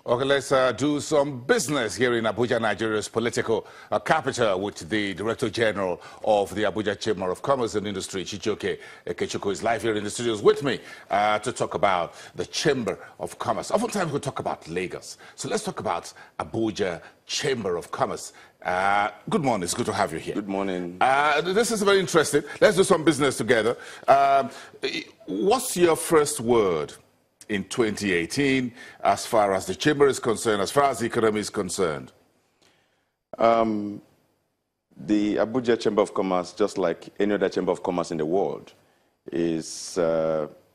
Okay, let's do some business here in Abuja, Nigeria's political capital, with the Director General of the Abuja Chamber of Commerce and Industry, Chijoke Ekechukwu, is live here in the studios with me to talk about the Chamber of Commerce. Oftentimes we talk about Lagos, so let's talk about Abuja Chamber of Commerce. Good morning, it's good to have you here. Good morning. This is very interesting. Let's do some business together. What's your first word in 2018, as far as the chamber is concerned, as far as the economy is concerned? The Abuja Chamber of Commerce, just like any other chamber of commerce in the world, is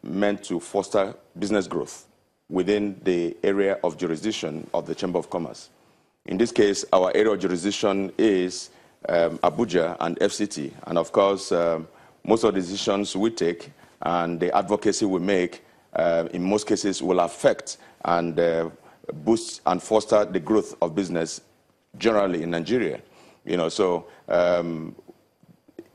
meant to foster business growth within the area of jurisdiction of the Chamber of Commerce. In this case, our area of jurisdiction is Abuja and FCT. And of course, most of the decisions we take and the advocacy we make in most cases will affect and boost and foster the growth of business generally in Nigeria. You know, so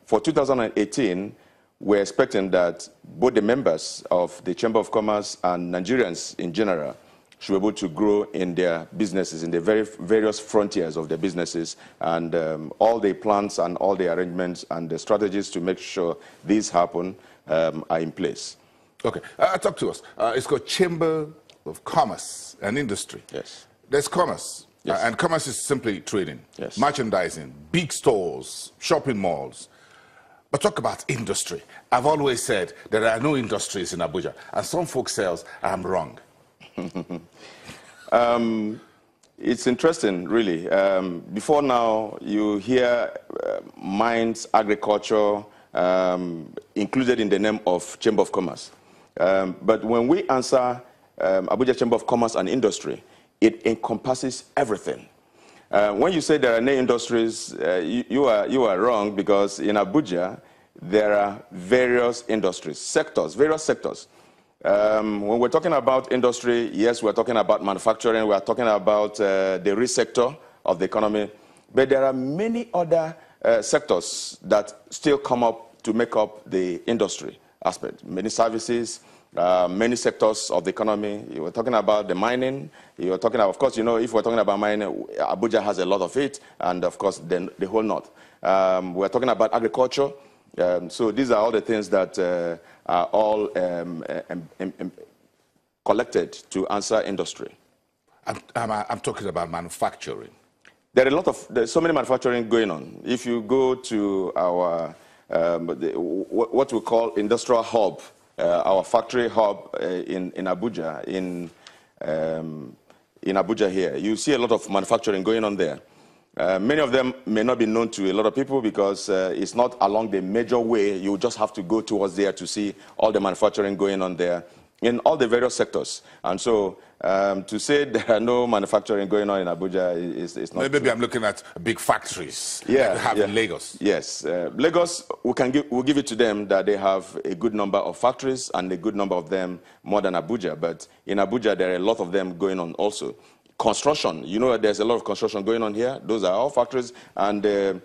for 2018, we're expecting that both the members of the Chamber of Commerce and Nigerians in general should be able to grow in their businesses, in the various frontiers of their businesses, and all the plans and all the arrangements and the strategies to make sure these happen are in place. Okay, talk to us. It's called Chamber of Commerce and Industry. Yes. There's commerce, yes. And commerce is simply trading, yes. Merchandising, big stores, shopping malls. But talk about industry. I've always said there are no industries in Abuja, and some folks say I'm wrong. It's interesting, really. Before now, you hear mines, agriculture, included in the name of Chamber of Commerce. But when we answer Abuja Chamber of Commerce and Industry, it encompasses everything. When you say there are no industries, you are wrong, because in Abuja, there are various industries, various sectors. When we're talking about industry, yes, we're talking about manufacturing, we're talking about the rich sector of the economy, but there are many other sectors that still come up to make up the industry aspect. Many services, many sectors of the economy. You were talking about the mining. You were talking about, of course, you know, if we're talking about mining, Abuja has a lot of it, and of course, then the whole north. We're talking about agriculture. So these are all the things that are all collected to answer industry. I'm talking about manufacturing. There's so many manufacturing going on. If you go to our what we call industrial hub, our factory hub in Abuja, in Abuja here, you see a lot of manufacturing going on there. Many of them may not be known to a lot of people because it's not along the major way. You just have to go towards there to see all the manufacturing going on there in all the various sectors. And so to say there are no manufacturing going on in Abuja is not Maybe true. I'm looking at big factories like we have in Lagos. Yes. Lagos, we'll give it to them that they have a good number of factories, and a good number of them more than Abuja. But in Abuja, there are a lot of them going on also. Construction, you know, there's a lot of construction going on here. Those are all factories, and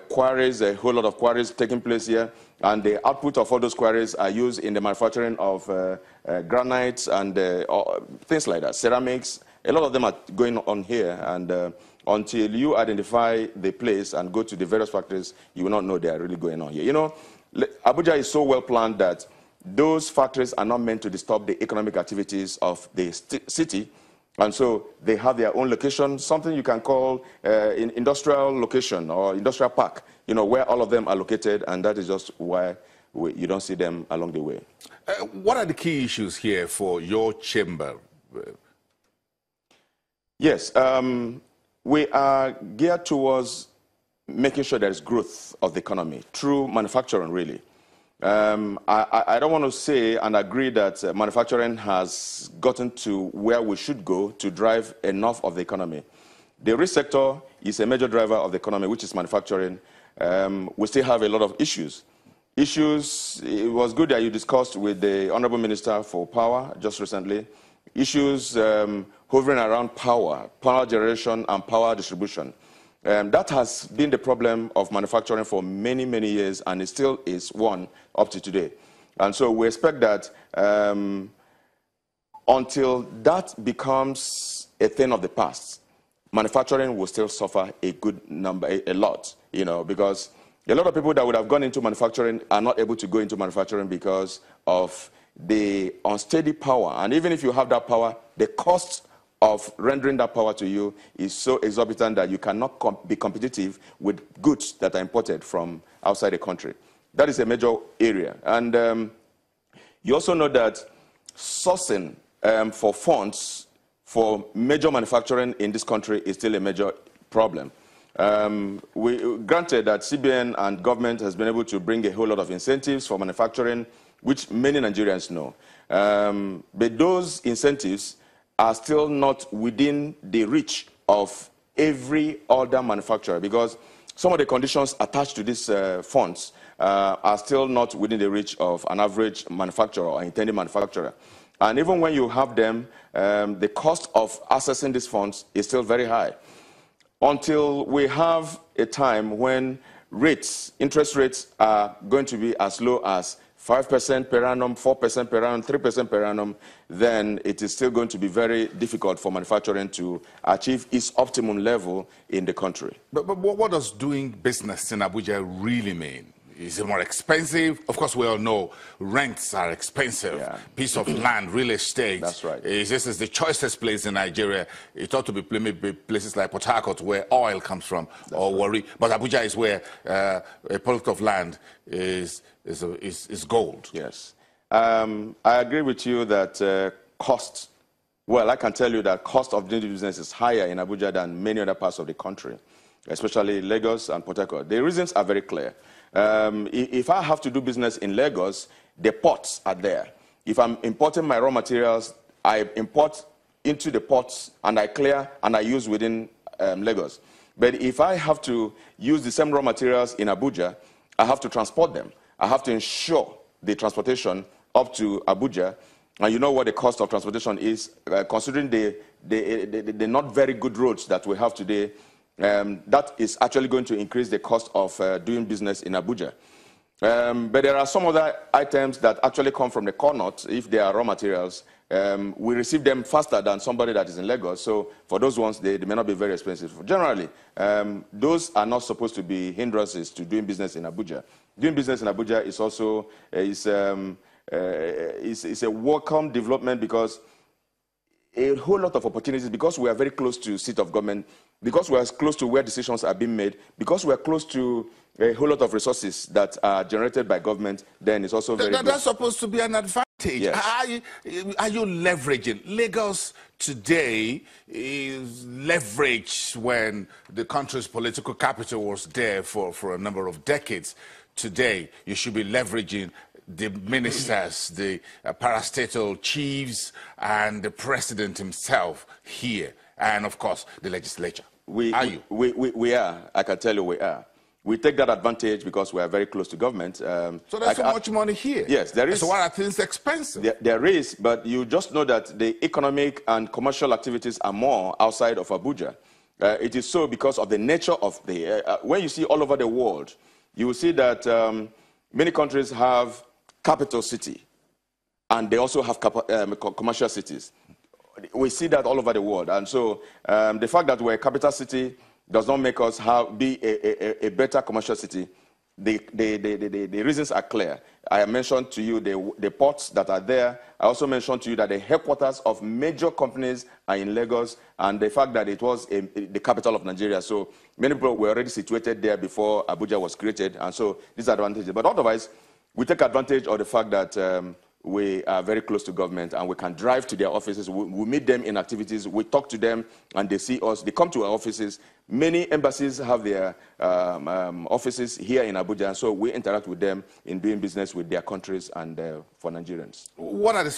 quarries, a whole lot of quarries taking place here. And the output of all those quarries are used in the manufacturing of granites and things like that, ceramics. A lot of them are going on here, and until you identify the place and go to the various factories, you will not know they are really going on here. You know, Abuja is so well planned that those factories are not meant to disturb the economic activities of the city. And so they have their own location, something you can call an industrial location or industrial park, you know, where all of them are located, and that is just why you don't see them along the way. What are the key issues here for your chamber? Yes, we are geared towards making sure there is growth of the economy through manufacturing, really. I don't want to say and agree that manufacturing has gotten to where we should go to drive enough of the economy. The rich sector is a major driver of the economy, which is manufacturing. We still have a lot of issues. It was good that you discussed with the Honorable Minister for Power just recently. Issues hovering around power generation and power distribution. That has been the problem of manufacturing for many, many years, and it still is one up to today. And so we expect that until that becomes a thing of the past. Manufacturing will still suffer a good number, a lot, you know, because a lot of people that would have gone into manufacturing are not able to go into manufacturing because of the unsteady power. And even if you have that power, the cost of rendering that power to you is so exorbitant that you cannot be competitive with goods that are imported from outside the country. That is a major area. And you also know that sourcing for funds for major manufacturing in this country is still a major problem. Granted that CBN and government has been able to bring a whole lot of incentives for manufacturing, which many Nigerians know. But those incentives are still not within the reach of every other manufacturer, because some of the conditions attached to these funds are still not within the reach of an average manufacturer or intended manufacturer. And even when you have them, the cost of accessing these funds is still very high. Until we have a time when interest rates are going to be as low as 5% per annum, 4% per annum, 3% per annum, then it is still going to be very difficult for manufacturing to achieve its optimum level in the country. But what does doing business in Abuja really mean? Is it more expensive? Of course, we all know rents are expensive. Yeah. Piece of land, real estate. That's right. This is the choicest place in Nigeria. It ought to be places like Port Harcourt, where oil comes from, or Warri. But Abuja is where a plot of land is gold. Yes. I agree with you that cost, well, I can tell you that cost of doing business is higher in Abuja than many other parts of the country, especially Lagos and Port Harcourt. The reasons are very clear. If I have to do business in Lagos, the ports are there. If I'm importing my raw materials, I import into the ports and I clear and I use within Lagos. But if I have to use the same raw materials in Abuja, I have to transport them. I have to ensure the transportation up to Abuja. And you know what the cost of transportation is, considering the not very good roads that we have today. That is actually going to increase the cost of doing business in Abuja. But there are some other items that actually come from the core north. If they are raw materials, we receive them faster than somebody that is in Lagos. So for those ones, they may not be very expensive. Generally, those are not supposed to be hindrances to doing business in Abuja. Doing business in Abuja is also is a welcome development, because a whole lot of opportunities, because we are very close to seat of government, because we are close to where decisions are being made, because we are close to a whole lot of resources that are generated by government, then it's also very That's supposed to be an advantage. Yes. Are you leveraging? Lagos today is leveraged when the country's political capital was there for a number of decades. Today, you should be leveraging the ministers, the parastatal chiefs, and the president himself here, and of course the legislature. We are. I can tell you we are. We take that advantage because we are very close to government. So there's so much money here. Yes, there is. So why are things expensive? There is, but you just know that the economic and commercial activities are more outside of Abuja. It is so because of the nature of the... when you see all over the world, you will see that many countries have capital city, and they also have commercial cities. We see that all over the world. And so the fact that we're a capital city does not make us be a better commercial city. The reasons are clear. I mentioned to you the ports that are there. I also mentioned to you that the headquarters of major companies are in Lagos, and the fact that it was the capital of Nigeria. So many people were already situated there before Abuja was created, and so these are advantages. But otherwise, we take advantage of the fact that we are very close to government, and we can drive to their offices. We meet them in activities. We talk to them, and they see us. They come to our offices. Many embassies have their offices here in Abuja, and so we interact with them in doing business with their countries and for Nigerians. What are the